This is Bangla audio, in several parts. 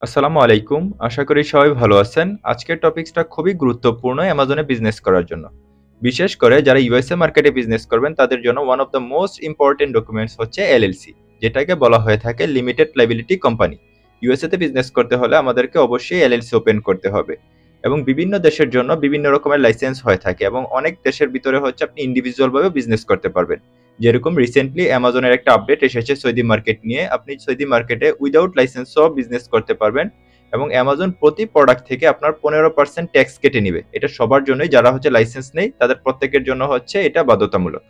আসসালামু আলাইকুম। আশা করি সবাই ভালো আছেন। আজকের টপিকসটা খুবই গুরুত্বপূর্ণ অ্যামাজনে বিজনেস করার জন্য। বিশেষ করে যারা ইউএসএ মার্কেটে বিজনেস করবেন তাদের জন্য one of the most important documents হচ্ছে এলএলসি, যেটাকে বলা হয়ে থাকে লিমিটেড লায়াবিলিটি কোম্পানি। ইউএসএ তে বিজনেস করতে হলে আমাদেরকে অবশ্যই এলএলসি ওপেন করতে হবে। এবং বিভিন্ন দেশের জন্য বিভিন্ন রকমের লাইসেন্স হয়ে থাকে এবং অনেক দেশের ভিতরে হচ্ছে আপনি ইন্ডিভিজুয়াল ভাবে বিজনেস করতে পারবেন। যেরকম রিসেন্টলি অ্যামাজনের একটা আপডেট এসেছে সৌদি মার্কেট নিয়ে। আপনি সৌদি মার্কেটে উইদাউট লাইসেন্স সহ বিজনেস করতে পারবেন এবং অ্যামাজন প্রতি প্রোডাক্ট থেকে আপনার 15% ট্যাক্স কেটে নিবে। এটা সবার জন্যই, যারা হচ্ছে লাইসেন্স নেই তাদের প্রত্যেকের জন্য হচ্ছে এটা বাধ্যতামূলক।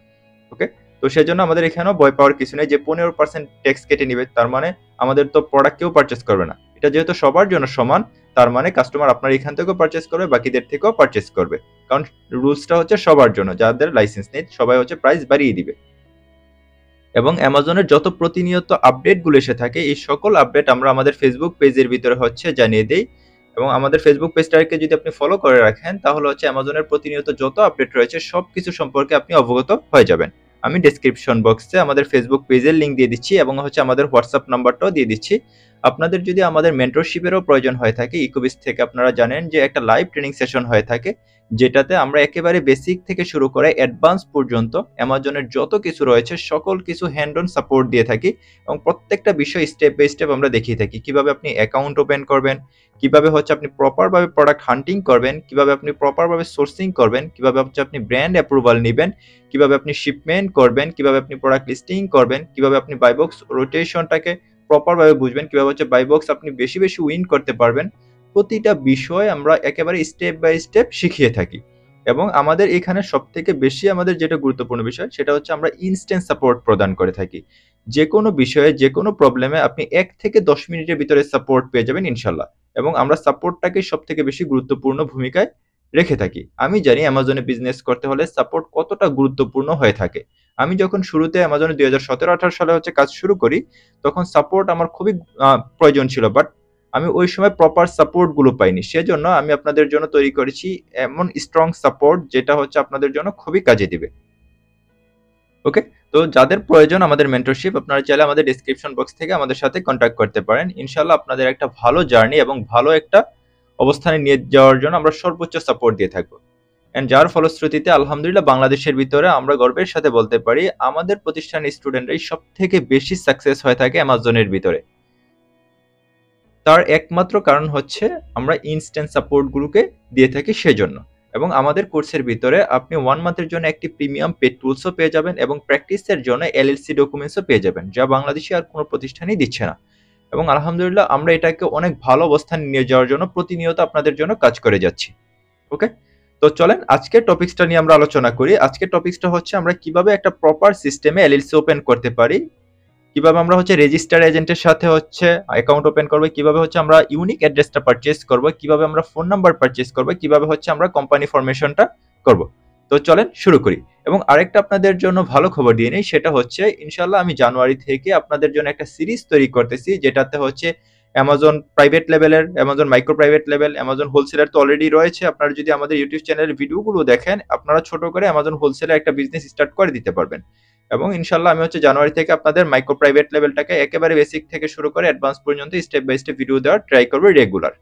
ওকে, তো সেজন্য আমাদের এখানেও ভয় পাওয়ার কিছু নেই যে 15% ট্যাক্স কেটে নিবে, তার মানে আমাদের তো প্রোডাক্ট কেউ পারচেস করবে না। এটা যেহেতু সবার জন্য সমান, তার মানে কাস্টমার আপনার এখান থেকেও পারচেস করবে, বাকিদের থেকেও পারচেস করবে। কারণ রুলসটা হচ্ছে সবার জন্য, যাদের লাইসেন্স নেই সবাই হচ্ছে প্রাইস বাড়িয়ে দিবে। এবং অ্যামাজনের যত প্রতিনিয়ত আপডেটগুলো এসে থাকে এই সকল আপডেট আমরা আমাদের ফেসবুক পেজের ভিতরে হচ্ছে জানিয়ে দিই। এবং আমাদের ফেসবুক পেজটাকে যদি আপনি ফলো করে রাখেন তাহলে হচ্ছে অ্যামাজনের প্রতিনিয়ত যত আপডেট রয়েছে সব কিছু সম্পর্কে আপনি অবগত হয়ে যাবেন। আমি ডেসক্রিপশন বক্সে আমাদের ফেসবুক পেজের লিঙ্ক দিয়ে দিচ্ছি এবং হচ্ছে আমাদের হোয়াটসঅ্যাপ নাম্বারটাও দিয়ে দিচ্ছি। আপনাদের যদি আমাদের মেন্টরশিপেরও প্রয়োজন হয়ে থাকে, ইকোবিস থেকে আপনারা জানেন যে একটা লাইভ ট্রেনিং সেশন হয়ে থাকে, যেটাতে আমরা একেবারে বেসিক থেকে শুরু করে অ্যাডভান্স পর্যন্ত অ্যামাজনের যত কিছু রয়েছে সকল কিছু হ্যান্ড অন সাপোর্ট দিয়ে থাকি। এবং প্রত্যেকটা বিষয় স্টেপ বাই স্টেপ আমরা দেখিয়ে থাকি, কিভাবে আপনি অ্যাকাউন্ট ওপেন করবেন, কিভাবে হচ্ছে আপনি প্রপারভাবে প্রোডাক্ট হান্টিং করবেন, কিভাবে আপনি প্রপারভাবে সোর্সিং করবেন, কিভাবে হচ্ছে আপনি ব্র্যান্ড অ্যাপ্রুভাল নেবেন, কিভাবে আপনি শিপমেন্ট করবেন, কিভাবে আপনি প্রোডাক্ট লিস্টিং করবেন, কিভাবে আপনি বাই বক্স রোটেশনটাকে প্রপারভাবে বুঝবেন, কিভাবে হচ্ছে বাই বক্স আপনি বেশি বেশি উইন করতে পারবেন। প্রতিটা বিষয় আমরা একেবারে স্টেপ বাই স্টেপ শিখিয়ে থাকি। এবং আমাদের এখানে সবথেকে বেশি আমাদের যেটা গুরুত্বপূর্ণ বিষয় সেটা হচ্ছে আমরা ইনস্ট্যান্ট সাপোর্ট প্রদান করে থাকি। যে কোনো বিষয়ে যে কোনো প্রবলেমে আপনি ১ থেকে ১০ মিনিটের ভিতরে সাপোর্ট পেয়ে যাবেন ইনশাল্লাহ। এবং আমরা সাপোর্টটাকে সবথেকে বেশি গুরুত্বপূর্ণ ভূমিকায় রেখে থাকি। আমি জানি অ্যামাজনে বিজনেস করতে হলে সাপোর্ট কতটা গুরুত্বপূর্ণ হয়ে থাকে। আমি যখন শুরুতে অ্যামাজনে ২০১৭-১৮ সালে হচ্ছে কাজ শুরু করি, তখন সাপোর্ট আমার খুবই প্রয়োজন ছিল। বাট আমি ওই সময় প্রপার সাপোর্ট গুলো পাইনি। সেজন্য আমি আপনাদের জন্য তৈরি করেছি এমন স্ট্রং সাপোর্ট যেটা হচ্ছে আপনাদের জন্য খুবই কাজে দিবে। ওকে, তো যাদের প্রয়োজন আমাদের মেন্টরশিপ, আপনারা চাইলে আমাদের ডেসক্রিপশন বক্স থেকে আমাদের সাথে কন্ট্যাক্ট করতে পারেন। ইনশাল্লাহ আপনাদের একটা ভালো জার্নি এবং ভালো একটা অবস্থানে নিয়ে যাওয়ার জন্য আমরা সর্বোচ্চ সাপোর্ট দিয়ে থাকবো। এন্ড যার ফলশ্রুতিতে আলহামদুলিল্লাহ বাংলাদেশের ভিতরে আমরা গর্বের সাথে বলতে পারি আমাদের প্রতিষ্ঠানের স্টুডেন্টরাই সব থেকে বেশি সাকসেস হয়ে থাকে অ্যামাজনের ভিতরে। তার একমাত্র কারণ হচ্ছে আমরা ইনস্ট্যান্ট সাপোর্টগুলোকে দিয়ে থাকি সেজন্য। এবং আমাদের কোর্সের ভিতরে আপনি 1 মান্থের জন্য একটি প্রিমিয়াম পেড টুলসও পেয়ে যাবেন এবং প্র্যাকটিসের জন্য এলএলসি ডকুমেন্টসও পেয়ে যাবেন, যা বাংলাদেশে আর কোনো প্রতিষ্ঠানই দিচ্ছে না। এবং আলহামদুলিল্লাহ আমরা এটাকে অনেক ভালো অবস্থানে নিয়ে যাওয়ার জন্য প্রতিনিয়ত আপনাদের জন্য কাজ করে যাচ্ছি। ওকে, তো চলেন আজকের টপিকসটা নিয়ে আমরা আলোচনা করি। আজকের টপিকসটা হচ্ছে আমরা কিভাবে একটা প্রপার সিস্টেমে এলএলসি ওপেন করতে পারি, কিভাবে আমরা হচ্ছে রেজিস্টার এজেন্টের সাথে হচ্ছে অ্যাকাউন্ট ওপেন করবো, কিভাবে হচ্ছে আমরা ইউনিক অ্যাড্রেসটা পারচেজ করবো, কিভাবে আমরা ফোন নাম্বার পারচেজ করবো, কিভাবে হচ্ছে আমরা কোম্পানি ফরমেশনটা করব। তো চলেন শুরু করি। এবং আরেকটা আপনাদের জন্য ভালো খবর দিয়ে নেই, সেটা হচ্ছে ইনশাল্লাহ আমি জানুয়ারি থেকে আপনাদের জন্য একটা সিরিজ তৈরি করতেছি, যেটাতে হচ্ছে অ্যামাজন প্রাইভেট লেভেলের, Amazon micro private level, Amazon wholesaler তো অলরেডি রয়েছে। আপনারা যদি আমাদের ইউটিউব চ্যানেলের ভিডিওগুলো দেখেন, আপনারা ছোট করে অ্যামাজন হোলসেলার একটা বিজনেস স্টার্ট করে দিতে পারবেন। এবং ইনশাল্লাহ আমি হচ্ছে জানুয়ারি থেকে আপনাদের মাইক্রো প্রাইভেট লেভেলটাকে একেবারে বেসিক থেকে শুরু করে অ্যাডভান্স পর্যন্ত স্টেপ বাই স্টেপ ভিডিও দেওয়ার ট্রাই করবো রেগুলার।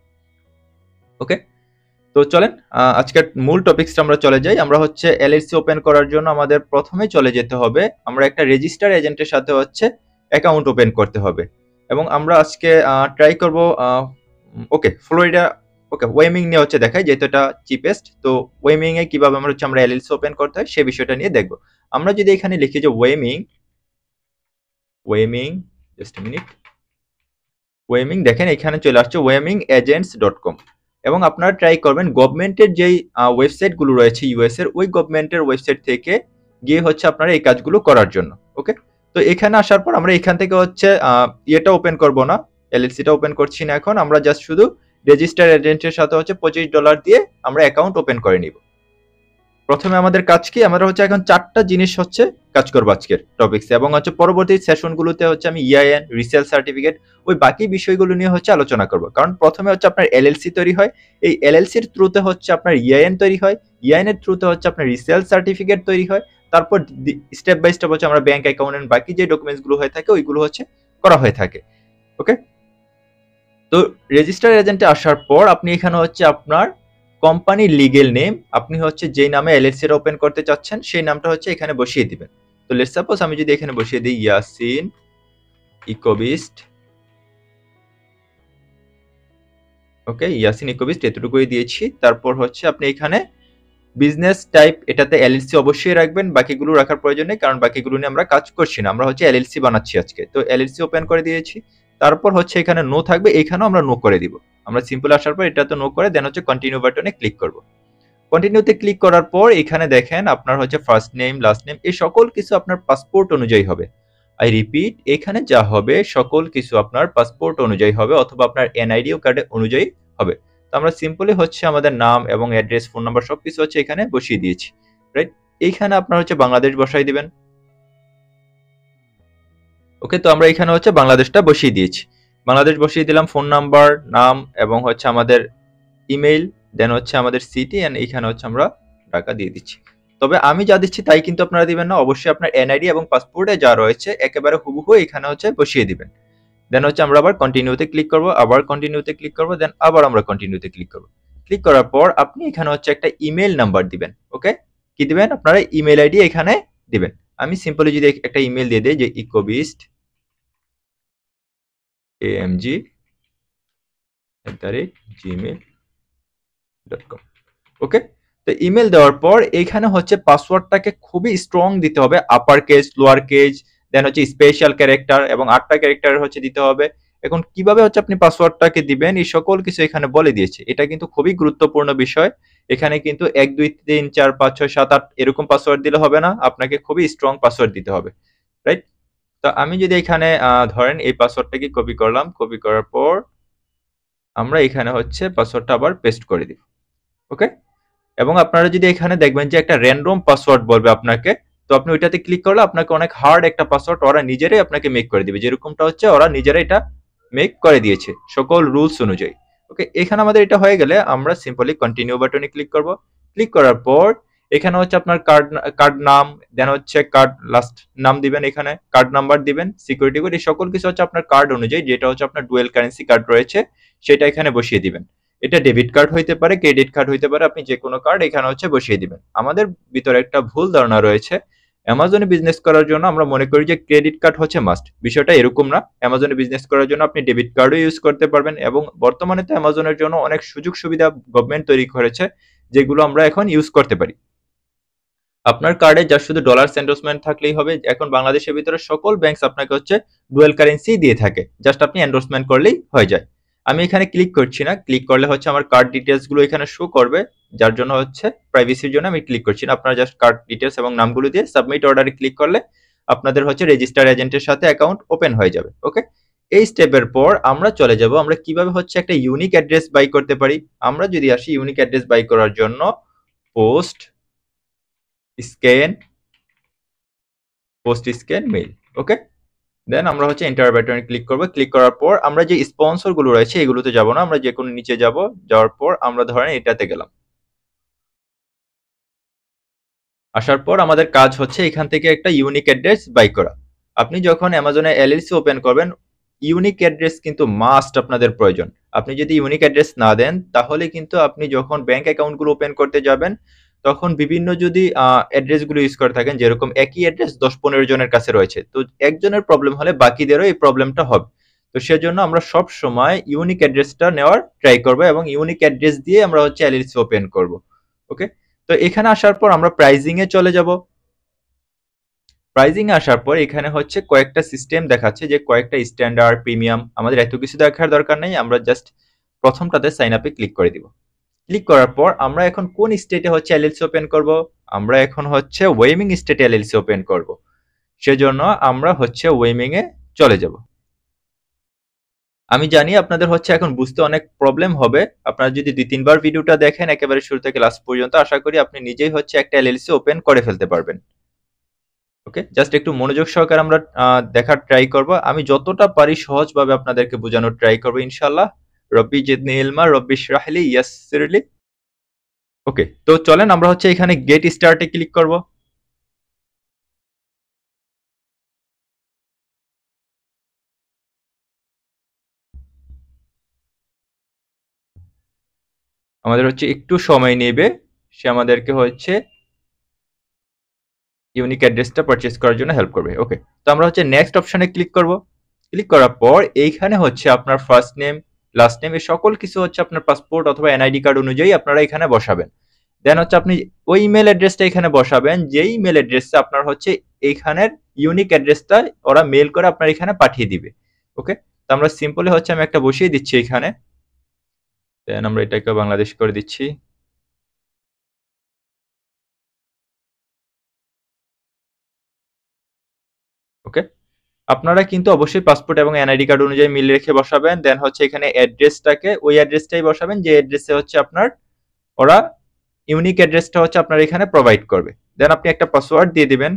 ওকে, তো চলেন আজকের মূল টপিকসটা আমরা চলে যাই। আমরা হচ্ছে এলএলসি ওপেন করার জন্য আমাদের প্রথমে চলে যেতে হবে, আমরা একটা রেজিস্টার এজেন্টের সাথে হচ্ছে অ্যাকাউন্ট ওপেন করতে হবে। এবং আমরা আজকে ট্রাই করব ওকে ফ্লোরিডা, ওকে ওয়েমিং নিয়ে হচ্ছে দেখাই, যেহেতু এটা চিপেস্ট। তো ওয়েমিং এ কিভাবে আমরা এলএলসি ওপেন করতে হয় সে বিষয়টা নিয়ে দেখব। আমরা যদি এখানে লিখি যে ওয়েমিং, ওয়েমিং জাস্ট মিনিট, ওয়েমিং দেখেন এখানে চলে আসছে ওয়েমিংএজেন্টস.com। এবং আপনারা ট্রাই করবেন গভর্নমেন্টের যেই ওয়েবসাইটগুলো রয়েছে ইউএস এর, ওই গভর্নমেন্টের ওয়েবসাইট থেকে গিয়ে হচ্ছে আপনারা এই কাজগুলো করার জন্য। ওকে, তো এখানে আসার পর আমরা এখান থেকে হচ্ছে ইয়েটা ওপেন করব না, এলএলসিটা ওপেন করছি না এখন। আমরা জাস্ট শুধু রেজিস্টার এজেন্টের সাথে হচ্ছে $25 দিয়ে আমরা অ্যাকাউন্ট ওপেন করে নিব। প্রথমে আমাদের কাজ কি, আমরা হচ্ছে এখন 4টা জিনিস হচ্ছে কাজ করবো আজকের টপিকসে। এবং হচ্ছে পরবর্তী সেশনগুলোতে হচ্ছে আমি ইআইএন, রিসেল সার্টিফিকেট, ওই বাকি বিষয়গুলো নিয়ে হচ্ছে আলোচনা করব। কারণ প্রথমে হচ্ছে আপনার এলএলসি তৈরি হয়, এই এলএলসির থ্রুতে হচ্ছে আপনার ইআইএন তৈরি হয়, ইআইএন এর থ্রুতে হচ্ছে আপনার রিসেল সার্টিফিকেট তৈরি হয়, তারপর স্টেপ বাই স্টেপ হচ্ছে আমরা ব্যাংক অ্যাকাউন্ট বাকি যে ডকুমেন্টস গুলো হয়ে থাকে ওইগুলো হচ্ছে করা হয়ে থাকে। ওকে, তো রেজিস্টার এজেন্টে আসার পর আপনি এখানে হচ্ছে আপনার কোম্পানির লিগেল নেম, আপনি হচ্ছে যেই নামে এলএলসি ওপেন করতে চাচ্ছেন সেই নামটা হচ্ছে এখানে বসিয়ে দিবেন। তো লেটস সাপোজ আমি যদি এখানে বসিয়ে দিই ইয়াসিন ইকোবিস্ট, ওকে ইয়াসিন ইকোবিস্ট এতটুকুই দিয়েছি। তারপর হচ্ছে আপনি এখানে বিজনেস টাইপ এটাতে এলএলসি অবশ্যই রাখবেন, বাকিগুলো রাখার প্রয়োজন নেই কারণ বাকিগুলো নিয়ে আমরা কাজ করছি না, আমরা হচ্ছে এলএলসি বানাচ্ছি আজকে। তো এলএলসি ওপেন করে দিয়েছি। তারপর হচ্ছে এখানে নো থাকবে, এখানেও আমরা নো করে দিব। আমরা সিম্পল আসার পর এটা তো নো করে দেন হচ্ছে কন্টিনিউ বাটনে ক্লিক করব। কন্টিনিউতে ক্লিক করার পর এখানে দেখেন আপনার হচ্ছে ফার্স্ট নেম লাস্ট নেম এই সকল কিছু আপনার পাসপোর্ট অনুযায়ী হবে। আই রিপিট, এখানে যা হবে সকল কিছু আপনার পাসপোর্ট অনুযায়ী হবে অথবা আপনার এনআইডি কার্ড অনুযায়ী হবে। তো আমরা সিম্পলি হচ্ছে আমাদের নাম এবং অ্যাড্রেস ফোন নাম্বার সবকিছু হচ্ছে এখানে বসিয়ে দিয়েছি, রাইট। এইখানে আপনার হচ্ছে বাংলাদেশ বসাই দিবেন। ওকে, তো আমরা এখানে হচ্ছে বাংলাদেশটা বসিয়ে দিয়েছি। বাংলাদেশ বসিয়ে দিলাম, ফোন নাম্বার, নাম এবং হচ্ছে আমাদের ইমেইল, দেন হচ্ছে আমাদের সিটি এন্ড এইখানে হচ্ছে আমরা টাকা দিয়ে দিচ্ছি। তবে আমি যা দিচ্ছি তাই কিন্তু আপনারা দিবেন না, অবশ্যই আপনার এনআইডি এবং পাসপোর্টে যা রয়েছে একেবারে হুবহু এখানে হচ্ছে বসিয়ে দিবেন। দেন হচ্ছে আমরা আবার কন্টিনিউতে ক্লিক করব, আবার কন্টিনিউতে ক্লিক করব, দেন আবার আমরা কন্টিনিউতে ক্লিক করব। ক্লিক করার পর আপনি এখানে হচ্ছে একটা ইমেইল নাম্বার দিবেন। ওকে, কি দিবেন? আপনারা ইমেইল আইডি এখানে দিবেন। আমি সিম্পলি যদি একটা ইমেইল দিয়ে দিই যে ecobist@gmail.com। ওকে, তো ইমেল দেওয়ার পর এখানে হচ্ছে পাসওয়ার্ডটাকে খুবই স্ট্রং দিতে হবে, আপার কেস লোয়ার কেস দেন হচ্ছে স্পেশাল ক্যারেক্টার এবং 8টা ক্যারেক্টার হচ্ছে দিতে হবে। এখন কিভাবে হচ্ছে আপনি পাসওয়ার্ডটাকে দিবেন এই সকল কিছু এখানে বলে দিয়েছে। এটা কিন্তু খুবই গুরুত্বপূর্ণ বিষয়। এখানে কিন্তু 1 2 3 4 5 6 7 8 এরকম পাসওয়ার্ড দিলে হবে না, আপনাকে খুবই স্ট্রং পাসওয়ার্ড দিতে হবে, রাইট। তো আমি যদি এখানে ধরেন এই পাসওয়ার্ডটাকে কপি করলাম, কপি করার পর আমরা এখানে হচ্ছে পাসওয়ার্ডটা আবার পেস্ট করে দিব। ওকে, এবং আপনারা যদি এখানে দেখবেন যে একটা র্যান্ডম পাসওয়ার্ড বলবে আপনাকে, তো আপনি ওইটাতে ক্লিক করলে আপনাকে অনেক হার্ড একটা পাসওয়ার্ড ওরা নিজেরাই আপনাকে মেক করে দিবে, যেরকমটা হচ্ছে ওরা নিজেরাই এটা মেক করে দিয়েছে সকল রুলস অনুযায়ী। ওকে, এখানে আমাদের এটা হয়ে গেলে আমরা সিম্পলি কন্টিনিউ বাটনে ক্লিক করব। ক্লিক করার পর এখানে হচ্ছে আপনার কার্ড নাম, দেন হচ্ছে কার্ড লাস্ট নাম দিবেন, এখানে কার্ড নাম্বার দিবেন, সিকিউরিটি কোড, এই সকল কিছু হচ্ছে আপনার কার্ড অনুযায়ী যেটা হচ্ছে আপনার ডুয়েল কারেন্সি কার্ড রয়েছে সেটা এখানে বসিয়ে দিবেন। এটা ডেবিট কার্ড হইতে পারে, ক্রেডিট কার্ড হইতে পারে, আপনি যে কোনো কার্ড এখানে হচ্ছে বসিয়ে দিবেন। আমাদের ভিতরে একটা ভুল ধারণা রয়েছে, অ্যামাজনে বিজনেস করার জন্য আমরা মনে করি যে ক্রেডিট কার্ড হচ্ছে মাস্ট, বিষয়টা এরকম না। অ্যামাজনে বিজনেস করার জন্য আপনি ডেবিট কার্ডও ইউজ করতে পারবেন এবং বর্তমানে তো অ্যামাজনের জন্য অনেক সুযোগ সুবিধা গভর্নমেন্ট তৈরি করেছে যেগুলো আমরা এখন ইউজ করতে পারি। আপনার কার্ডে যা শুধু ডলার এন্ডোর্সমেন্ট থাকলেই হবে। এখন বাংলাদেশের ভিতরে সকল ব্যাংকস আপনাকে হচ্ছে ডুয়েল কারেন্সি দিয়ে থাকে, জাস্ট আপনি এন্ডোর্সমেন্ট করলেই হয়ে যায়। আমি এখানে ক্লিক করছি না, ক্লিক করলে হচ্ছে আমার কার্ড ডিটেলস গুলো এখানে শো করবে, যার জন্য হচ্ছে প্রাইভেসির জন্য আমি ক্লিক করছি না। আপনারা জাস্ট কার্ড ডিটেলস এবং নামগুলো দিয়ে সাবমিট অর্ডারে ক্লিক করলে আপনাদের হচ্ছে রেজিস্টার এজেন্টের সাথে অ্যাকাউন্ট ওপেন হয়ে যাবে। ওকে, এই স্টেপের পর আমরা চলে যাব আমরা কিভাবে হচ্ছে একটা ইউনিক অ্যাড্রেস বাই করতে পারি। আমরা যদি আসি ইউনিক অ্যাড্রেস বাই করার জন্য পোস্ট স্ক্যান মেইল, ওকে, দেন আমরা হচ্ছে এন্টার বাটনে ক্লিক করব। ক্লিক করার পর আমরা যে স্পন্সর গুলো রয়েছে এগুলোতে যাব না, আমরা যে কোনো নিচে যাব, যাওয়ার পর আমরা ধরেন এটাতে গেলাম। আসার পর আমাদের কাজ হচ্ছে এখান থেকে একটা ইউনিক অ্যাড্রেস বাই করা। আপনি যখন অ্যামাজনে এলএলসি ওপেন করবেন ইউনিক অ্যাড্রেস কিন্তু মাস্ট আপনাদের প্রয়োজন। আপনি যদি ইউনিক অ্যাড্রেস না দেন তাহলে কিন্তু আপনি যখন ব্যাংক অ্যাকাউন্টগুলো ওপেন করতে যাবেন তখন বিভিন্ন যদি অ্যাড্রেসগুলো ইউজ করে থাকেন, যেরকম একই অ্যাড্রেস 10-15 জনের কাছে রয়েছে, তো একজনের প্রবলেম হলে বাকিদেরও এই প্রবলেমটা হবে। তো সেজন্য আমরা সব সময় ইউনিক অ্যাড্রেসটা নেওয়ার ট্রাই করব এবং ইউনিক অ্যাড্রেস দিয়ে আমরা হচ্ছে এলএলসি ওপেন করব। ওকে, তো এখানে আসার পর আমরা প্রাইজিং এ চলে যাব। প্রাইজিং এ আসার পর এখানে হচ্ছে কয়েকটা সিস্টেম দেখাচ্ছে যে কয়েকটা স্ট্যান্ডার্ড প্রিমিয়াম, আমাদের এত কিছু দেখার দরকার নেই, আমরা জাস্ট প্রথমটাতে সাইন আপে ক্লিক করে দিব। ক্লিক করার পর আমরা এখন কোন স্টেটে হচ্ছে এলএলসি ওপেন করব, আমরা এখন হচ্ছে ওয়েমিং স্টেটে এলএলসি ওপেন করব। সেজন্য আমরা হচ্ছে ওয়েমিং এ চলে যাব। আমি জানি আপনাদের হচ্ছে এখন বুঝতে অনেক প্রবলেম হবে, আপনারা যদি 2-3 বার ভিডিওটা দেখেন একেবারে শুরু থেকে লাস্ট পর্যন্ত, আশা করি আপনি নিজেই হচ্ছে একটা এলএলসি ওপেন করে ফেলতে পারবেন। ওকে, জাস্ট একটু মনোযোগ সহকারে আমরা দেখার ট্রাই করব, আমি যতটা পারি সহজভাবে আপনাদেরকে বোঝানোর ট্রাই করব ইনশাআল্লাহ। রব্বি জিদনি ইলমা রব্বি ইশরাহ লি ইয়াসসির লি। ওকে, তো চলেন আমরা হচ্ছে এখানে গেট স্টার্টে ক্লিক করব। আমাদের হচ্ছে একটু সময় নেবে, সে আমাদেরকে হচ্ছে ইউনিক অ্যাড্রেসটা পারচেজ করার জন্য হেল্প করবে। ওকে, তো আমরা হচ্ছে নেক্সট অপশনে ক্লিক করব। ক্লিক করার পর এইখানে হচ্ছে আপনার ফার্স্ট নেম, লাস্ট নেম, এই সকল কিছু হচ্ছে আপনার পাসপোর্ট অথবা এনআইডি কার্ড অনুযায়ী আপনারা এখানে বসাবেন। দেন হচ্ছে আপনি ওই ইমেল অ্যাড্রেসটা এখানে বসাবেন, যেই ইমেল অ্যাড্রেসটা আপনার হচ্ছে এইখানের ইউনিক অ্যাড্রেসটা ওরা মেল করে আপনার এখানে পাঠিয়ে দিবে। ওকে, তো আমরা সিম্পলি হচ্ছে আমি একটা বসিয়ে দিচ্ছি এখানে, দেন আমরা এটাকে বাংলাদেশ করে দিচ্ছি। ওকে, আপনারা কিন্তু অবশ্যই পাসপোর্ট এবং এনআইডি কার্ড অনুযায়ী মিল রেখে বসাবেন। দেন হচ্ছে এখানে অ্যাড্রেসটাকে ওই অ্যাড্রেসটাই বসাবেন যে অ্যাড্রেসে হচ্ছে আপনার ওরা ইউনিক অ্যাড্রেসটা হচ্ছে আপনার এখানে প্রোভাইড করবে। দেন আপনি একটা পাসওয়ার্ড দিয়ে দিবেন।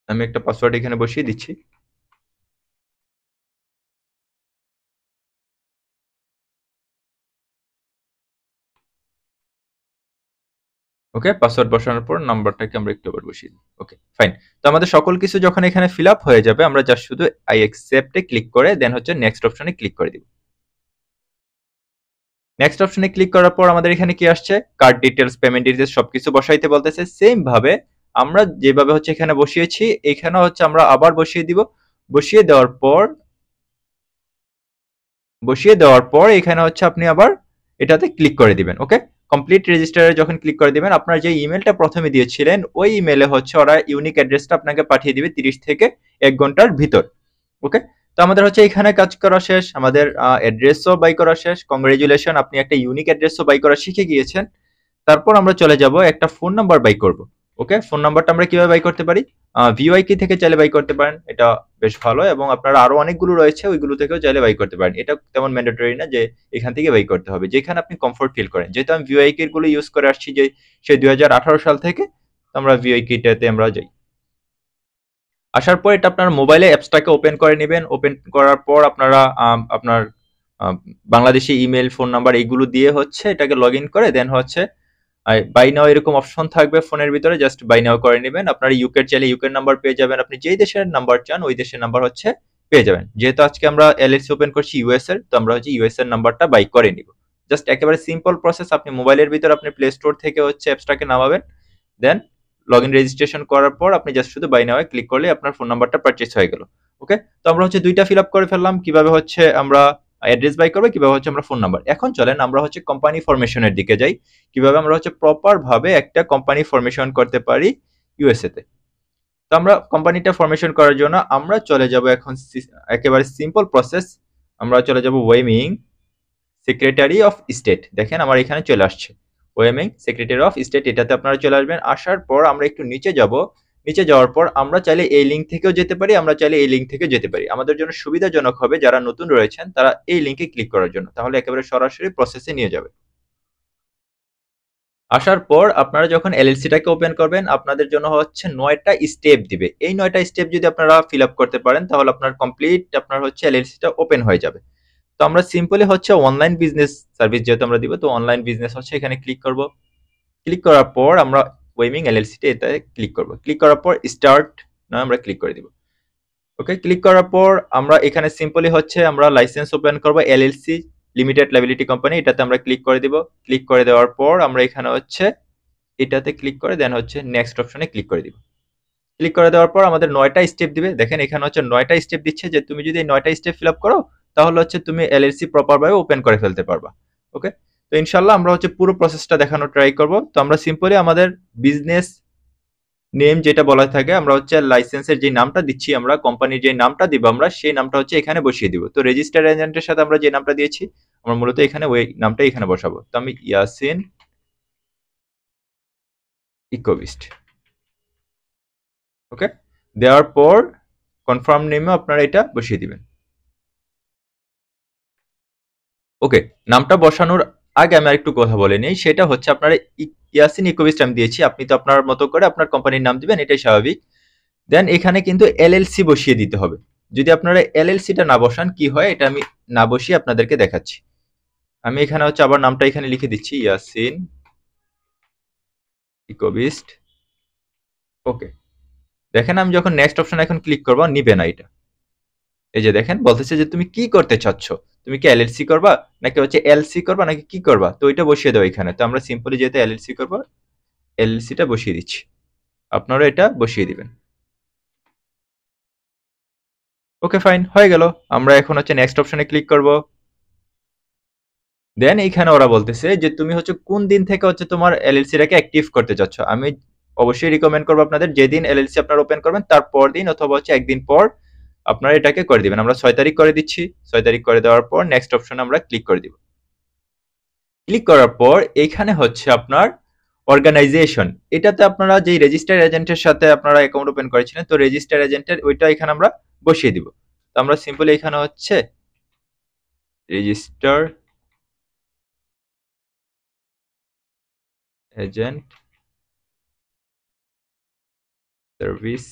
আমি একটা পাসওয়ার্ড এখানে বসিয়ে দিচ্ছি। ওকে, পাসওয়ার্ড বসানোর পর নাম্বারটাকে আমরা একটু আবার বসিয়ে দিই। ওকে, ফাইন। তো আমাদের সকল কিছু যখন এখানে ফিল আপ হয়ে যাবে, আমরা জাস্ট শুধু আই অ্যাকসেপ্টে ক্লিক করে দেন হচ্ছে নেক্সট অপশনে ক্লিক করে দিব। নেক্সট অপশনে ক্লিক করার পর আমাদের এখানে কি আসছে, কার্ড ডিটেলস, পেমেন্ট ডিটেলস সবকিছু বসাইতে বলতেছে। সেম ভাবে আমরা যেভাবে হচ্ছে এখানে বসিয়েছি এখানে হচ্ছে আমরা আবার বসিয়ে দিব। বসিয়ে দেওয়ার পর এখানে হচ্ছে আপনি আবার এটাতে ক্লিক করে দিবেন। ওকে, কমপ্লিট রেজিস্টারে যখন ক্লিক করে দিবেন, আপনার যে ইমেলটা প্রথমে দিয়েছিলেন ওই ইমেলে হচ্ছে ওরা ইউনিক অ্যাড্রেসটা আপনাকে পাঠিয়ে দিবে 30 থেকে 1 ঘন্টার ভিতর। ওকে, তো আমাদের হচ্ছে এখানে কাজ করা শেষ, আমাদের অ্যাড্রেসও বাই করা শেষ। কংগ্রেচুলেশন, আপনি একটা ইউনিক অ্যাড্রেসও বাই করা শিখে গিয়েছেন। তারপর আমরা চলে যাব একটা ফোন নাম্বার বাই করব। ওকে, ফোন নাম্বারটা আমরা কিভাবে বাই করতে পারি, ভিওআইকি থেকে চাইলে বাই করতে পারেন, এটা বেশ ভালো, এবং আপনারা আরো অনেকগুলো রয়েছে ওইগুলো থেকেও চাইলে বাই করতে পারেন। এটা তেমন ম্যান্ডেটরি না যে এখান থেকে বাই করতে হবে, যেখানে আপনি কমফোর্ট ফিল করেন। যেহেতু আমি ভিওআইকি গুলো ইউজ করে আসছি যে সেই 2018 সাল থেকে, আমরা ভিওআইকিটাতে আমরা যাই। আসার পর এটা আপনার মোবাইলে অ্যাপসটাকে ওপেন করে নেবেন। ওপেন করার পর আপনারা আপনার বাংলাদেশি ইমেল, ফোন নাম্বার এইগুলো দিয়ে হচ্ছে এটাকে লগ ইন করে দেন হচ্ছে বাই নাও এরকম অপশন থাকবে ফোনের ভিতরে, জাস্ট বাই নাও করে নেবেন। আপনারা ইউকে চাইলে ইউকে নাম্বার পেয়ে যাবেন, আপনি যেই দেশের নাম্বার চান ওই দেশের নাম্বার হচ্ছে পেয়ে যাবেন। যেহেতু আজকে আমরা এলএলসি ওপেন করছি ইউএস এর, তো আমরা হচ্ছে ইউএস এর নাম্বারটা বাই করে নিব। জাস্ট একেবারে সিম্পল প্রসেস। আপনি মোবাইলের ভিতর আপনি প্লে স্টোর থেকে হচ্ছে অ্যাপসটাকে নামাবেন, দেন লগ ইন রেজিস্ট্রেশন করার পর আপনি জাস্ট শুধু বাই নাও ক্লিক করলে আপনার ফোন নাম্বারটা পারচেজ হয়ে গেল। ওকে, তো আমরা হচ্ছে দুইটা ফিল আপ করে ফেললাম, কিভাবে হচ্ছে আমরা অ্যাড্রেস বাই করবো, কিভাবে হচ্ছে আমরা ফোন নাম্বার। এখন চলেন আমরা হচ্ছে কোম্পানি ফরমেশনের দিকে যাই, কিভাবে আমরা হচ্ছে প্রপার ভাবে একটা কোম্পানি ফরমেশন করতে পারি ইউএসএ তে। তো আমরা কোম্পানিটা ফরমেশন করার জন্য আমরা চলে যাব এখন একেবারে সিম্পল প্রসেস, আমরা চলে যাব ওয়েমিং সেক্রেটারি অফ স্টেট। দেখেন আমার এখানে চলে আসছে ওয়েমিং সেক্রেটারি অফ স্টেট, এটাতে আপনারা চলে আসবেন। আসার পর আমরা একটু নিচে যাব, নিচে যাওয়ার পর আমরা চাইলে এই লিঙ্ক থেকেও যেতে পারি, আমরা চাইলে এই লিঙ্ক থেকে যেতে পারি। আমাদের জন্য সুবিধাজনক হবে যারা নতুন রয়েছেন তারা এই লিঙ্কে ক্লিক করার জন্য, তাহলে একেবারে সরাসরি প্রসেসে নিয়ে যাবে। আসার পর আপনারা যখন এলএলসিটাকে ওপেন করবেন আপনাদের জন্য হচ্ছে 9টা স্টেপ দিবে। এই 9টা স্টেপ যদি আপনারা ফিল আপ করতে পারেন তাহলে আপনার কমপ্লিট আপনার হচ্ছে এলএলসিটা ওপেন হয়ে যাবে। তো আমরা সিম্পলি হচ্ছে অনলাইন বিজনেস সার্ভিস যেহেতু আমরা দিব, তো অনলাইন বিজনেস হচ্ছে এখানে ক্লিক করব। ক্লিক করার পর আমরা ওয়েমিং এলএলসিতে এতে ক্লিক করব। ক্লিক করার পর স্টার্ট না আমরা ক্লিক করে দিব। ওকে, ক্লিক করার পর আমরা এখানে সিম্পলি হচ্ছে আমরা লাইসেন্স ওপেন করব এলএলসি লিমিটেড লাইবিলিটি কোম্পানি, এটাতে আমরা ক্লিক করে দিব। ক্লিক করে দেওয়ার পর আমরা এখানে হচ্ছে এটাতে ক্লিক করে দেন হচ্ছে নেক্সট অপশনে ক্লিক করে দিব। ক্লিক করে দেওয়ার পর আমাদের 9টা স্টেপ দিবে। দেখেন এখানে হচ্ছে 9টা স্টেপ দিচ্ছে, যে তুমি যদি এই 9টা স্টেপ ফিল আপ করো তাহলে হচ্ছে তুমি এলএলসি প্রপার ভাবে ওপেন করে ফেলতে পারবা। ওকে, তো ইনশাআল্লাহ আমরা হচ্ছে পুরো প্রসেসটা দেখানোর ট্রাই করব। তো আমরা সিম্পলি আমাদের বিজনেস নেম যেটা বলা থাকে, আমরা হচ্ছে লাইসেন্সের যে নামটা দিচ্ছি, আমরা কোম্পানির যে নামটা দিব আমরা সেই নামটা হচ্ছে এখানে বসিয়ে দিব। তো রেজিস্টার্ড এজেন্টের সাথে আমরা যে নামটা দিয়েছি আমরা মূলত এখানে ওই নামটা এখানে বসাবো। তো আমি ইয়াসিন ইকোবিস্ট। ওকে, দেওয়ার পর কনফার্ম নেমে আপনারা এটা বসিয়ে দিবেন। ওকে, নামটা বসানোর আগে আমি আরেকটু কথা বলে নিই, সেটা হচ্ছে আপনারা ইয়াসিন ইকোবিস্ট আমি দিয়েছি, আপনি তো আপনার মতো করে আপনার কোম্পানির নাম দিবেন, এটাই স্বাভাবিক। দেন এখানে কিন্তু এলএলসি বসিয়ে দিতে হবে। যদি আপনারা এলএলসিটা না বসান কি হয়, এটা আমি না বসিয়ে আপনাদেরকে দেখাচ্ছি। আমি এখানে হচ্ছে আবার নামটা এখানে লিখে দিচ্ছি ইয়াসিন ইকোবিস্ট। ওকে, দেখেন আমি যখন নেক্সট অপশন এখন ক্লিক করবো নিবে না এটা। এই যে দেখেন বলতেছে যে তুমি কি করতে চাচ্ছ, তুমি কি এলএলসি করবা নাকি হচ্ছে এলসি করবা নাকি কি করবা, তো ওইটা বসিয়ে দাও এখানে। তো আমরা সিম্পলি যেহেতু এলএলসি করবো, এলএলসিটা বসিয়ে দিচ্ছি, আপনারা এটা বসিয়ে দিবেন। ওকে ফাইন, হয়ে গেল। আমরা এখন হচ্ছে নেক্সট অপশনে ক্লিক করব। দেন এইখানে ওরা বলতেছে যে তুমি হচ্ছে কোন দিন থেকে হচ্ছে তোমার এলএলসিটাকে অ্যাক্টিভ করতে চাচ্ছ। আমি অবশ্যই রিকমেন্ড করবো আপনাদের যেদিন এলএলসি আপনারা ওপেন করবেন তার পর দিন অথবা হচ্ছে একদিন পর আপনারা এটাকে করে দিবেন। আমরা 6 তারিখ করে দিচ্ছি। 6 তারিখ করে দেওয়ার পর নেক্সট অপশনে আমরা ক্লিক করে দিব। ক্লিক করার পর এইখানে হচ্ছে আপনার অর্গানাইজেশন, এটাতে আপনারা যে রেজিস্টার এজেন্টের সাথে আপনারা অ্যাকাউন্ট ওপেন করেছিলেন, তো রেজিস্টার এজেন্টের ওইটা এখানে আমরা বসিয়ে দিব। তো আমরা সিম্পলি এখানে হচ্ছে রেজিস্টার এজেন্ট সার্ভিস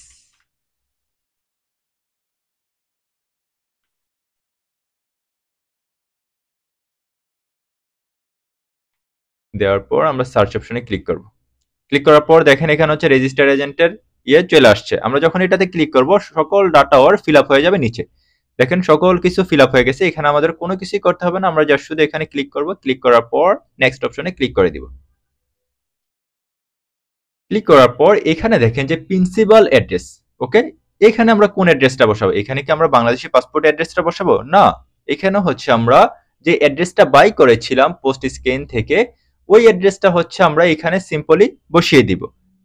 দেওয়ার পর আমরা সার্চ অপশনে ক্লিক করব। ক্লিক করার পর দেখেন এখানে হচ্ছে রেজিস্টার এজেন্টের চলে আসছে। আমরা যখন এটাতে ক্লিক করব সকল ডাটা ওর ফিল আপ হয়ে যাবে নিচে। দেখেন সকল কিছু ফিল আপ হয়ে গেছে, এখানে আমাদের কোনো কিছুই করতে হবে না। আমরা জাস্ট শুধু এখানে ক্লিক করব, ক্লিক করার পর নেক্সট অপশনে ক্লিক করে দিব। ক্লিক করার পর এখানে দেখেন যে প্রিন্সিপাল অ্যাড্রেস, ওকে, এখানে আমরা কোন অ্যাড্রেসটা বসাবো? এখানে কি আমরা বাংলাদেশি পাসপোর্ট অ্যাড্রেসটা বসাবো? না, এখানে হচ্ছে আমরা যে অ্যাড্রেসটা বাই করেছিলাম পোস্ট স্ক্যান থেকে, ওই অ্যাড্রেসটা হচ্ছে আমরা এখানে সিম্পলি বসিয়ে দিব।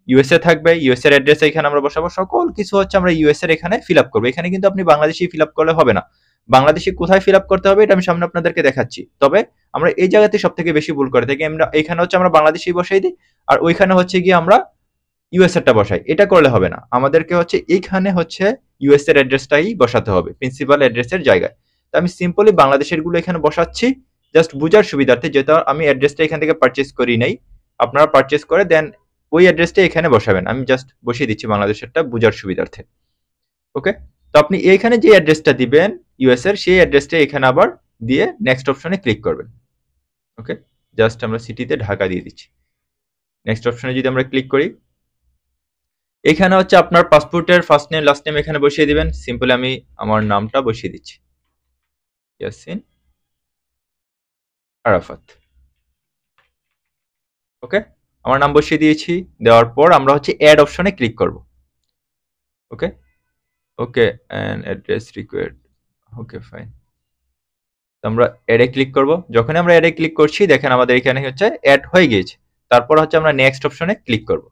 ইউএসএ থাকবে, ইউএস এর অ্যাড্রেস এখানে আমরা বসাবো। সকল কিছু হচ্ছে আমরা ইউএস এর এখানে ফিল আপ করবো। এখানে কিন্তু আপনি বাংলাদেশি ফিল আপ করলে হবে না। বাংলাদেশি কোথায় ফিল আপ করতে হবে এটা আমি সামনে আপনাদেরকে দেখাচ্ছি। তবে আমরা এই জায়গাতে সব থেকে বেশি ভুল করে থাকি। আমরা এখানে হচ্ছে আমরা বাংলাদেশি বসাই দিই, আর ওইখানে হচ্ছে গিয়ে আমরা ইউএস এরটা বসাই। এটা করলে হবে না, আমাদেরকে হচ্ছে এইখানে হচ্ছে ইউএস এর অ্যাড্রেসটাই বসাতে হবে প্রিন্সিপাল অ্যাড্রেসের জায়গায়। তো আমি সিম্পলি বাংলাদেশের গুলো এখানে বসাচ্ছি জাস্ট বুঝার সুবিধার্থে, যেহেতু আমি অ্যাড্রেসটা এখান থেকে পারচেজ করি নাই। আপনারা পারচেজ করে দেন ওই অ্যাড্রেসটা এখানে বসাবেন। আমি জাস্ট বসিয়ে দিচ্ছি বাংলাদেশেরটা বুঝার সুবিধার্থে। ওকে, তো আপনি এইখানে যে অ্যাড্রেসটা দিবেন ইউএস এর, সেই অ্যাড্রেসটা এখানে আবার দিয়ে নেক্সট অপশনে ক্লিক করবেন। ওকে, জাস্ট আমরা সিটিতে ঢাকা দিয়ে দিচ্ছি। নেক্সট অপশনে যদি আমরা ক্লিক করি, এখানে হচ্ছে আপনার পাসপোর্টের ফার্স্ট নেম লাস্ট নেম এখানে বসিয়ে দিবেন। সিম্পলি আমি আমার নামটা বসিয়ে দিচ্ছি, ইয়াসিন আরাফাত। ওকে, আমার নাম বসিয়ে দিয়েছি। দেওয়ার পর আমরা হচ্ছে অ্যাড অপশনে ক্লিক করব। Okay, okay and address required. Okay fine, আমরা অ্যাডে ক্লিক করব। যখন আমরা অ্যাডে ক্লিক করছি দেখেন আমাদের এখানে হচ্ছে অ্যাড হয়ে গিয়েছে। তারপর হচ্ছে আমরা নেক্সট অপশনে ক্লিক করব।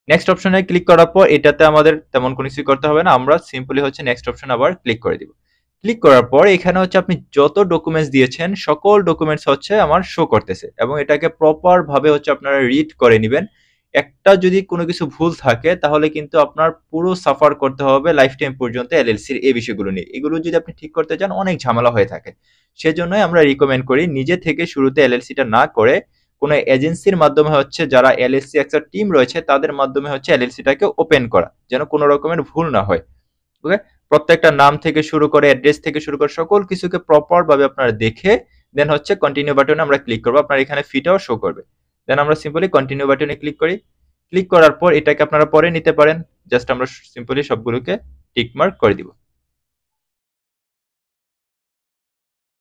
নেক্সট অপশনে ক্লিক করার পর এটাতে আমাদের তেমন কোনো কিছু করতে হবে না, আমরা সিম্পলি হচ্ছে নেক্সট অপশন আবার ক্লিক করে দিব। ক্লিক করার পর এখানে হচ্ছে আপনি যত ডকুমেন্টস দিয়েছেন সকল ডকুমেন্টস হচ্ছে আমার শো করতেছে, এবং এটাকে প্রপার ভাবে হচ্ছে আপনারা রিড করে নেবেন। একটা যদি কোনো কিছু ভুল থাকে তাহলে কিন্তু আপনার পুরো সাফার করতে হবে লাইফ টাইম পর্যন্ত এলএলসির এই বিষয়গুলো নিয়ে। এগুলো যদি আপনি ঠিক করতে চান অনেক ঝামেলা হয়ে থাকে। সেজন্যই আমরা রিকমেন্ড করি নিজে থেকে শুরুতে এলএলসিটা না করে কোনো এজেন্সির মাধ্যমে হচ্ছে যারা এলএলসি একটা টিম রয়েছে তাদের মাধ্যমে হচ্ছে এলএলসিটাকে ওপেন করা, যেন কোনো রকমের ভুল না হয়। ওকে, প্রত্যেকটা নাম থেকে শুরু করে অ্যাড্রেস থেকে শুরু করে সকল কিছুকে প্রপার ভাবে আপনারা দেখে দেন হচ্ছে কন্টিনিউ বাটনে আমরা ক্লিক করব। আপনার এখানে ফিটাও শো করবে। দেন আমরা সিম্পলি কন্টিনিউ বাটনে ক্লিক করি। ক্লিক করার পর এটাকে আপনারা পরে নিতে পারেন। জাস্ট আমরা সিম্পলি সবগুলোকে টিক মার্ক করে দিব।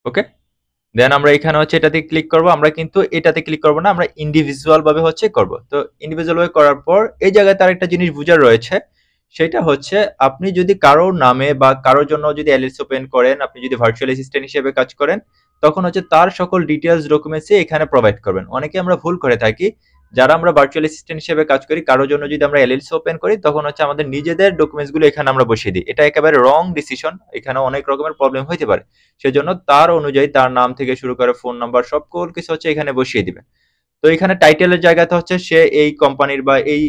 ওকে, দেন আমরা এখানে হচ্ছে এটাতে ক্লিক করব। আমরা কিন্তু এটাতে ক্লিক করব না, আমরা ইন্ডিভিজুয়াল ভাবে হচ্ছে করব। তো ইন্ডিভিজুয়াল ভাবে করার পর এই জায়গায় তার একটা জিনিস বুঝার রয়েছে, সেটা হচ্ছে আপনি যদি কারোর নামে বা কারোর জন্য যদি এলএলসি ওপেন করেন, আপনি যদি ভার্চুয়াল অ্যাসিস্ট্যান্ট হিসেবে কাজ করেন, তখন হচ্ছে তার সকল ডিটেইলস ডকুমেন্টসই এখানে প্রোভাইড করবেন। অনেকে আমরা ভুল করে থাকি, যারা আমরা ভার্চুয়াল অ্যাসিস্ট্যান্ট হিসেবে কাজ করি কারোর জন্য যদি আমরা এলএলসি ওপেন করি তখন হচ্ছে আমাদের নিজেদের ডকুমেন্টসগুলো এখানে আমরা বসিয়ে দিই। এটা একেবারে রং ডিসিশন, এখানে অনেক রকমের প্রবলেম হইতে পারে। সেজন্য তার অনুযায়ী তার নাম থেকে শুরু করে ফোন নাম্বার সকল কিছু হচ্ছে এখানে বসিয়ে দিবেন। তো এখানে টাইটেলের জায়গাতে হচ্ছে সে এই কোম্পানির বা এই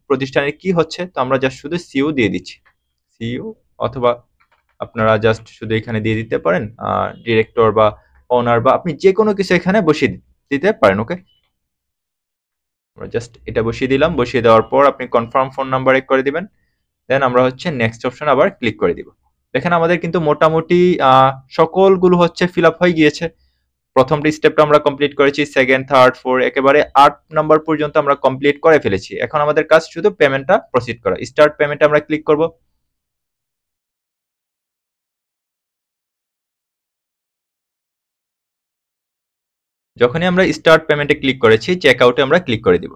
প্রতিষ্ঠানের কি হচ্ছে, তো আমরা জাস্ট শুধু সিইও দিয়ে দিচ্ছি, সিইও, অথবা আপনারা জাস্ট শুধু এখানে দিয়ে দিতে পারেন ডিরেক্টর বা ওনার, বা আপনি যে কোনো কিছু এখানে বসিয়ে দিতে পারেন। ওকে, আমরা জাস্ট এটা বসিয়ে দিলাম। বসিয়ে দেওয়ার পর আপনি কনফার্ম ফোন নাম্বার এক করে দিবেন। দেন আমরা হচ্ছে নেক্সট অপশন আবার ক্লিক করে দিব। দেখেন আমাদের কিন্তু মোটামুটি সকলগুলো হচ্ছে ফিল আপ হয়ে গিয়েছে। প্রথমটি স্টেপটা আমরা কমপ্লিট করেছি, সেকেন্ড থার্ড ফোর একেবারে 8 নাম্বার পর্যন্ত আমরা কমপ্লিট করে ফেলেছি। এখন আমাদের কাজ শুধু পেমেন্টটা প্রসিড করা। স্টার্ট পেমেন্টে আমরা ক্লিক করব। যখনই আমরা স্টার্ট পেমেন্টে ক্লিক করেছি, চেক আউটে আমরা ক্লিক করে দিব।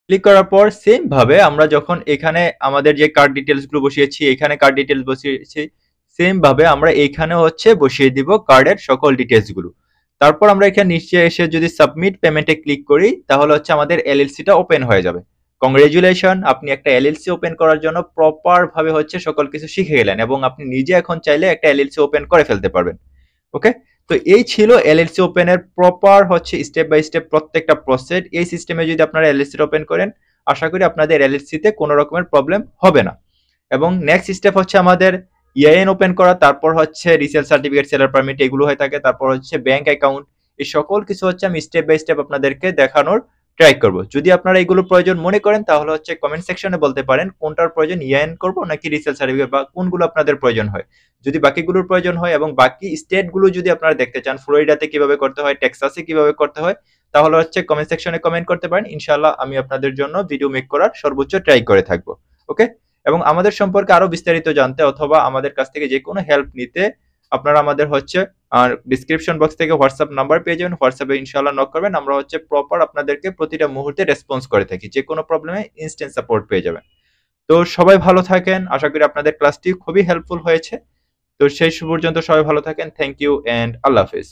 ক্লিক করার পর সেম ভাবে আমরা যখন এখানে আমাদের যে কার্ড ডিটেলস গুলো বসিয়েছি, এখানে কার্ড ডিটেলস বসিয়েছি, সেম ভাবে আমরা এখানে হচ্ছে বসিয়ে দিব কার্ডের সকল ডিটেলস গুলো। তারপর আমরা এখানে নিচে এসে যদি সাবমিট পেমেন্টে ক্লিক করি, তাহলে হচ্ছে আমাদের এলএলসিটা ওপেন হয়ে যাবে। কংগ্রেচুলেশন, আপনি একটা এলএলসি ওপেন করার জন্য প্রপার ভাবে হচ্ছে সকল কিছু শিখে গেলেন এবং আপনি নিজে এখন চাইলে একটা এলএলসি ওপেন করে ফেলতে পারবেন। ওকে, তো এই ছিল এলএলসি ওপেনের প্রপার হচ্ছে স্টেপ বাই স্টেপ প্রত্যেকটা প্রসেস। এই সিস্টেমে যদি আপনারা এলএলসি ওপেন করেন, আশা করি আপনাদের এলএলসি তে কোনো রকমের প্রবলেম হবে না। এবং নেক্সট স্টেপ হচ্ছে আমাদের ইআইএন ওপেন করা, তারপর হচ্ছে রিসেল সার্টিফিকেট, সেলার পারমিট, এগুলো হয়ে থাকে, তারপর হচ্ছে ব্যাংক অ্যাকাউন্ট। এই সকল কিছু হচ্ছে আমি স্টেপ বাই স্টেপ আপনাদেরকে দেখানোর ট্রাই করব। যদি আপনারা এগুলো প্রয়োজন মনে করেন, তাহলে হচ্ছে কমেন্ট সেকশনে বলতে পারেন কোনটার প্রয়োজন, ইআইএন করব নাকি রিসেল সার্টিফিকেট, বা কোনগুলো আপনাদের প্রয়োজন হয়। যদি বাকিগুলোর প্রয়োজন হয় এবং বাকি স্টেটগুলো যদি আপনারা দেখতে চান, ফ্লোরিডাতে কিভাবে করতে হয়, টেক্সাসে কিভাবে করতে হয়, তাহলে হচ্ছে কমেন্ট সেকশনে কমেন্ট করতে পারেন। ইনশাআল্লাহ আমি আপনাদের জন্য ভিডিও মেক করার সর্বোচ্চ ট্রাই করে থাকবো। ওকে, এবং আমাদের সম্পর্কে আরো বিস্তারিত জানতে অথবা আমাদের কাছ থেকে যে কোনো হেল্প নিতে আপনারা আমাদের হচ্ছে ডিসক্রিপশন বক্স থেকে হোয়াটসঅ্যাপ নাম্বার পেয়ে যাবেন। হোয়াটসঅ্যাপে ইনশাআল্লাহ নক করবেন, আমরা হচ্ছে প্রপার আপনাদেরকে প্রতিটা মুহূর্তে রেসপন্স করে থাকি। যে কোনো প্রবলেমে ইনস্ট্যান্ট সাপোর্ট পেয়ে যাবেন। তো সবাই ভালো থাকেন, আশা করি আপনাদের ক্লাসটি খুবই হেল্পফুল হয়েছে। তো সেই পর্যন্ত সবাই ভালো থাকেন। থ্যাংক ইউ এন্ড আল্লাহ হাফেজ।